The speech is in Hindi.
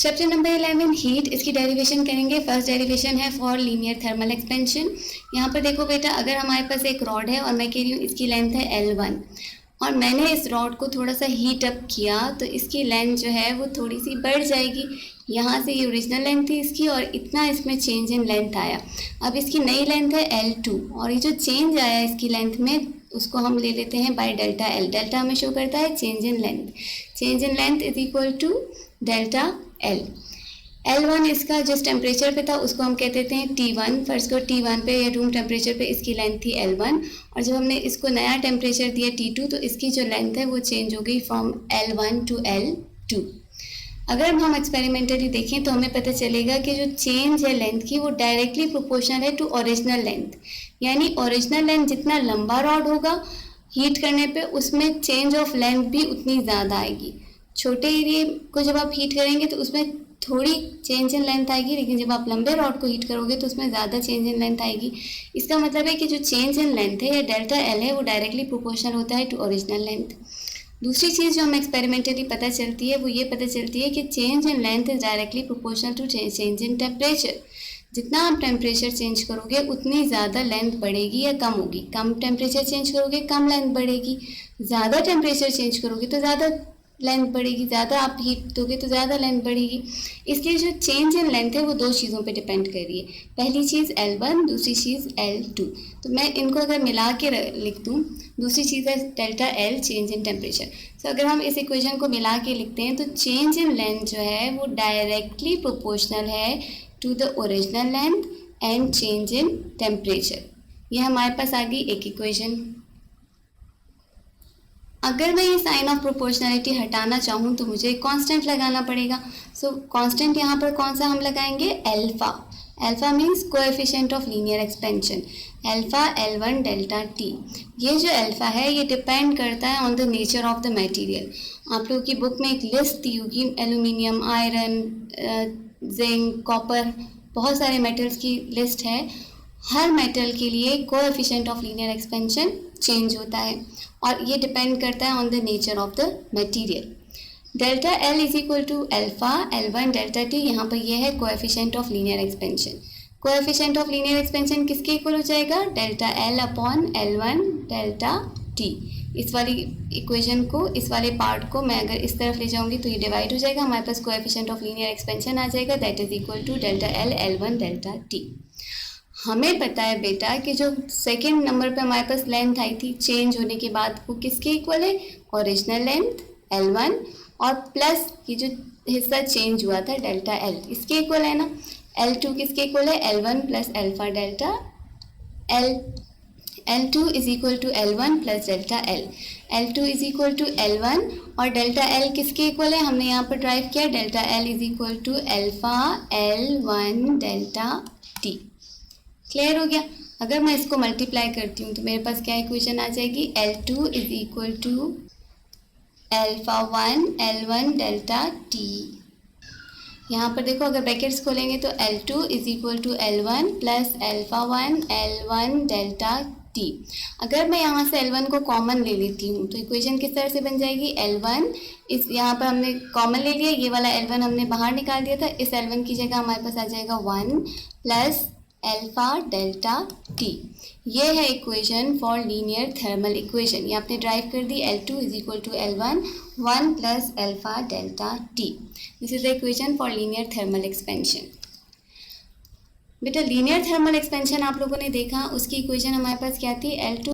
चैप्टर नंबर 11 हीट, इसकी डेरिवेशन करेंगे। फर्स्ट डेरिवेशन है फॉर लीनियर थर्मल एक्सपेंशन। यहाँ पर देखो बेटा, अगर हमारे पास एक रॉड है और मैं कह रही हूँ इसकी लेंथ है L1 और मैंने इस रॉड को थोड़ा सा हीट अप किया तो इसकी लेंथ जो है वो थोड़ी सी बढ़ जाएगी। यहाँ से ये ओरिजिनल लेंथ थी इसकी और इतना इसमें चेंज इन लेंथ आया। अब इसकी नई लेंथ है L2 और ये जो चेंज आया इसकी लेंथ में उसको हम ले लेते हैं बाय डेल्टा L। डेल्टा हमें शो करता है change in length. Change in length is equal to delta L। L1 इसका जिस टेम्परेचर पे था उसको हम कहते थे T1। फर्स्ट को T1 पे या रूम टेम्परेचर पे इसकी लेंथ थी L1 और जब हमने इसको नया टेम्परेचर दिया T2 तो इसकी जो लेंथ है वो चेंज हो गई फ्रॉम L1 टू L2। अगर हम एक्सपेरिमेंटली देखें तो हमें पता चलेगा कि जो चेंज है लेंथ की वो डायरेक्टली प्रोपोर्शनल है टू ओरिजिनल लेंथ। यानी ओरिजिनल लेंथ जितना लंबा रॉड होगा हीट करने पे उसमें चेंज ऑफ लेंथ भी उतनी ज़्यादा आएगी। छोटे एरिया को जब आप हीट करेंगे तो उसमें थोड़ी चेंज इन लेंथ आएगी, लेकिन जब आप लंबे रॉड को हीट करोगे तो उसमें ज़्यादा चेंज इन लेंथ आएगी। इसका मतलब है कि जो चेंज इन लेंथ है या डेल्टा L है वो डायरेक्टली प्रोपोर्शनल होता है टू ओरिजिनल लेंथ। दूसरी चीज़ जो हमें एक्सपेरिमेंटली पता चलती है वो ये पता चलती है कि change in length is directly proportional to change in temperature. जितना आप टेम्परेचर चेंज करोगे उतनी ज़्यादा लेंथ बढ़ेगी या कम होगी। कम टेम्परेचर चेंज करोगे कम लेंथ बढ़ेगी, ज़्यादा टेम्परेचर चेंज करोगे तो ज़्यादा लेंथ बढ़ेगी, ज़्यादा आप हीट दोगे तो ज़्यादा लेंथ बढ़ेगी। इसलिए जो चेंज इन लेंथ है वो दो चीज़ों पे डिपेंड कर रही है। पहली चीज़ L1, दूसरी चीज़ L2। तो मैं इनको अगर मिला के लिख दूँ, दूसरी चीज़ है delta L change in temperature. तो अगर हम इस इक्वेशन को मिला के लिखते हैं तो चेंज इन लेंथ जो है वो डायरेक्टली प्रोपोर्शनल है to the original length and change in temperature. ये हमारे पास आ गई एक इक्वेशन। अगर मैं ये साइन ऑफ प्रोपोर्शनैलिटी हटाना चाहूँ तो मुझे कांस्टेंट लगाना पड़ेगा। सो कांस्टेंट यहाँ पर कौन सा हम लगाएंगे? Alpha. Alpha means coefficient of linear expansion, alpha L1 delta T। ये जो अल्फा है ये डिपेंड करता है on the nature of the material. आप लोगों की बुक में एक लिस्ट दी होगी, एल्यूमिनियम, आयरन, जिंक, कॉपर, बहुत सारे मेटल्स की लिस्ट है। हर मेटल के लिए coefficient of linear expansion change होता है और ये डिपेंड करता है on the nature of the material. Delta L is equal to alpha L1 delta T। यहाँ पर यह है coefficient of linear expansion. Coefficient of linear expansion किसके इक्वल हो जाएगा? Delta L upon L1 delta T। इस वाली इक्वेशन को, इस वाले पार्ट को मैं अगर इस तरफ ले जाऊंगी तो ये डिवाइड हो जाएगा, हमारे पास कोएफिशिएंट ऑफ लीनियर एक्सपेंशन आ जाएगा, that is equal to delta L L1 delta T। हमें पता है बेटा कि जो सेकेंड नंबर पे हमारे पास लेंथ आई थी चेंज होने के बाद वो किसके इक्वल है? ओरिजिनल लेंथ L1 और प्लस ये जो हिस्सा चेंज हुआ था डेल्टा L, इसके इक्वल है ना। L2 किसके इक्वल है? L1 plus alpha delta L। L2 is equal to L1 plus delta L। L2 is equal to L1 और डेल्टा L किसके इक्वल है? हमने यहाँ पर ड्राइव किया, delta L is equal to alpha L1 delta T। Clear हो गया? अगर मैं इसको मल्टीप्लाई करती हूँ तो मेरे पास क्या इक्वेशन आ जाएगी? L2 is equal to alpha 1 L1 delta T। यहाँ पर देखो अगर ब्रैकेट्स खोलेंगे तो L2 is equal to L1 plus alpha 1 L1 delta T। अगर मैं यहाँ से L1 को कॉमन ले लेती हूँ तो इक्वेशन किस तरह से बन जाएगी? L1 इस यहाँ पर हमने कॉमन ले लिया, ये वाला L1 हमने बाहर निकाल दिया था, इस L1 की जगह हमारे पास आ जाएगा 1 प्लस अल्फा डेल्टा T। ये है equation for linear thermal equation. ये आपने ड्राइव कर दी, L2 is equal to L1 1 plus alpha delta T। This is the equation for linear thermal expansion. बेटा लीनियर थर्मल एक्सपेंशन आप लोगों ने देखा, उसकी इक्वेशन हमारे पास क्या थी? L2